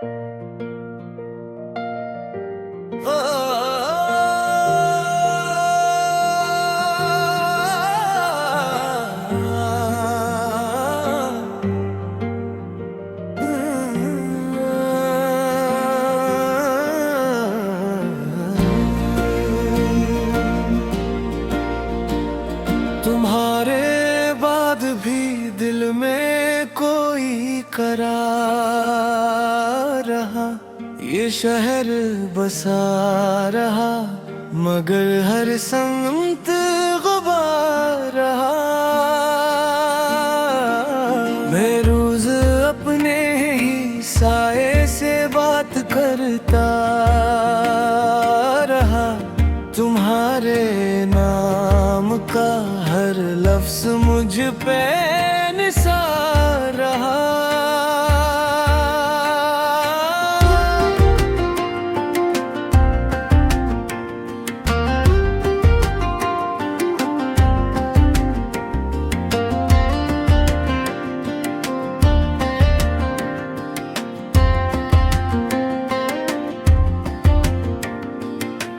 तुम्हारे बाद भी दिल में कोई करार रहा, ये शहर बसा रहा, मगर हर संगत गुबार रहा। मैं रोज अपने ही साए से बात करता रहा, तुम्हारे नाम का हर लफ्ज मुझ पे निसार रहा।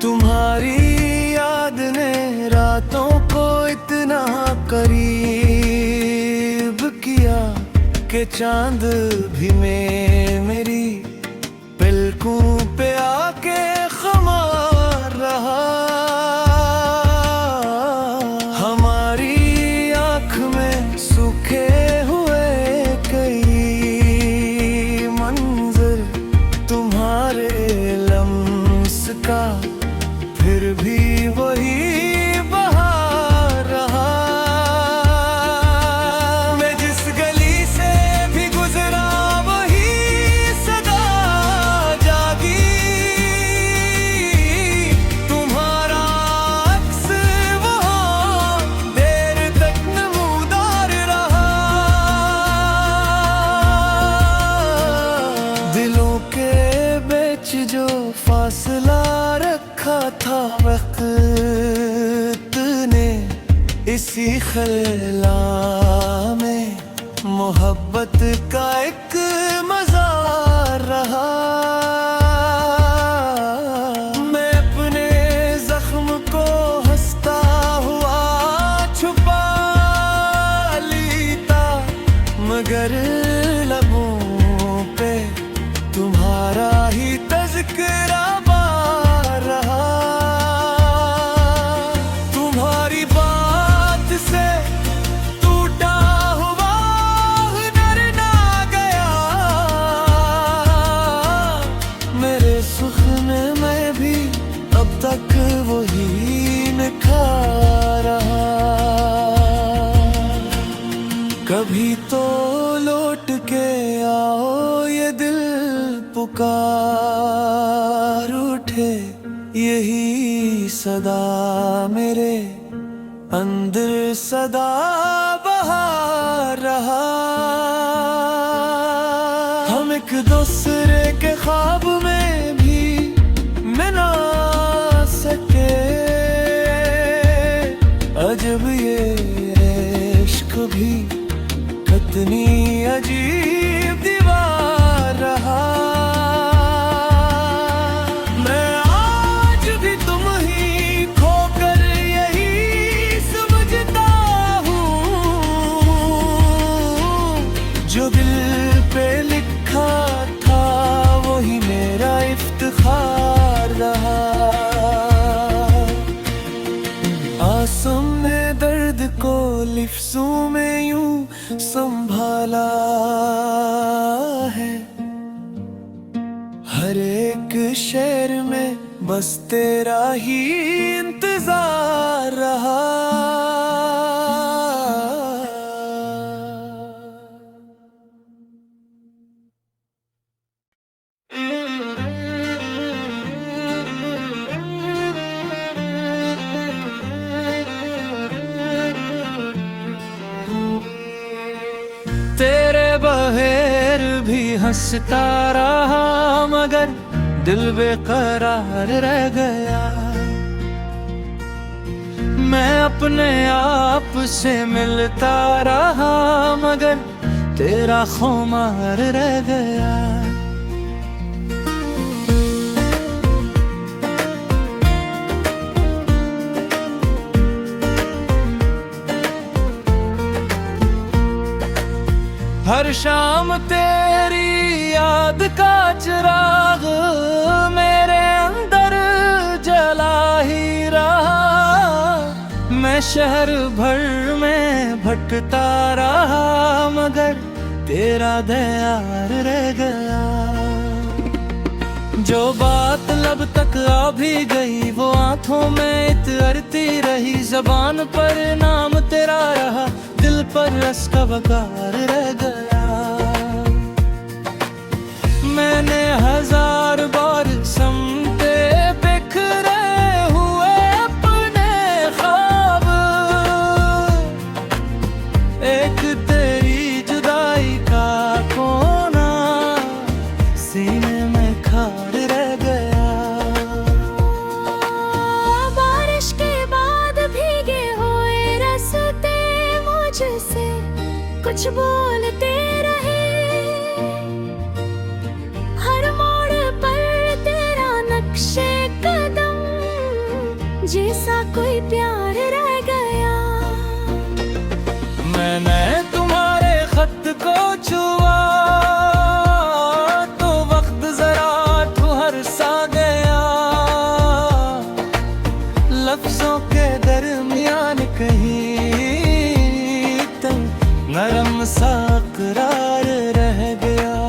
तुम्हारी याद ने रातों को इतना करीब किया कि चांद भी मेरी पलकों पे आके ख़मार रहा। हमारी आँख में सूखे हुए कई मंजर, तुम्हारे लम्स का फिर भी वही बहार रहा। मैं जिस गली से भी गुजरा वही सदा जागी, तुम्हारा अक्स वहाँ देर तक नमूदार रहा। दिलों के बीच जो फासला रखा था वक्त ने, इसी खला में मोहब्बत का एक मज़ार रहा। मैं अपने जख्म को हंसता हुआ छुपा लेता, मगर लबों पे तुम्हारा ही तज़किरा तक वही निखार रहा। कभी तो लौट के आओ ये दिल पुकार उठे, यही सदा मेरे अंदर सदा बहार रहा। हम एक दूसरे के ख्वाब में भी मिला सके, अजब ये इश्क भी कितनी अजीब दीवार रहा। मैं आज भी तुम ही खोकर यही समझता हूँ, जो दिल पे लिखा था वही मेरा इफ्तिखार रहा। आसम ने दर्द को लिफ्ज़ों में यूं संभाला है, हर एक शेर में बस तेरा ही इंतजार रहा। तेरे बगैर भी हंसता रहा, मगर दिल बेकरार रह गया। मैं अपने आप से मिलता रहा, मगर तेरा खुमार रह गया। हर शाम तेरी याद का चिराग मेरे अंदर जला ही रहा। मैं शहर भर में भटकता रहा मगर तेरा दयार रह गया। जो बात लब तक आ भी गई वो आंखों में इतरती रही। ज़बान पर नाम तेरा रहा, दिल पर रस का वकार रह गया। मैंने हजार बार समते बिखरे हुए अपने ख्वाब, एक तेरी जुदाई का कोना सीने में खार रह गया। बारिश के बाद भीगे हुए रास्ते मुझसे कुछ बोलते रहे। हर मोड़ पर तेरा नक्शे कदम जैसा कोई प्यार रह गया। मैंने तुम्हारे खत को छुआ तो वक्त जरा ठुहर सा गया। लफ्जों के दरमियान कहीं तक नरम सा करार रह गया।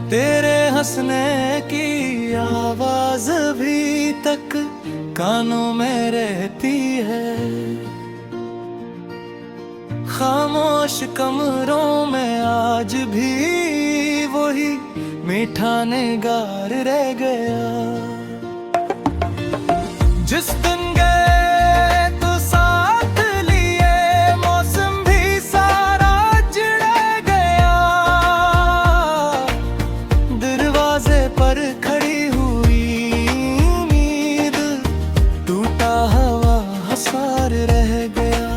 तेरे हंसने की आवाज भी तक कानों में रहती है। खामोश कमरों में आज भी वही मीठा निगार रह गया। जिस दिन गए तो साथ लिए मौसम भी सारा चिढ़ गया। दरवाजे पर खड़ी हुई उम्मीद टूटा हवा हसार रह गया।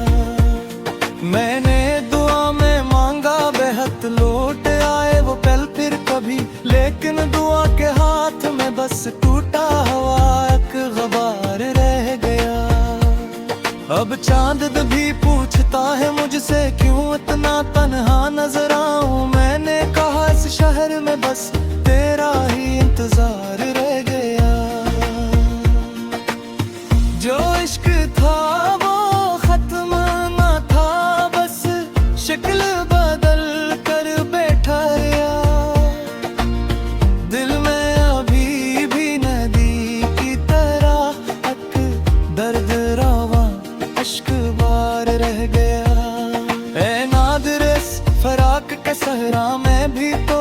मैंने दुआ में मांगा बेहद लौट आए वो पल फिर कभी, लेकिन दुआ के हाथ में बस टूटा हुआ एक गबार रह गया। अब चांद भी पूछता है मुझसे क्यों इतना तन्हा नजर आऊं। मैंने कहा इस शहर में बस तेरा ही इंतजार रह गया। जो इश्क था वो खत्म न था, बस शक्ल बदल कर बैठा गया। दिल में अभी भी नदी की तरह एक दर्द रवा इश्क बार रह गया। ए नादिर इस फराक के सहरा में भी तो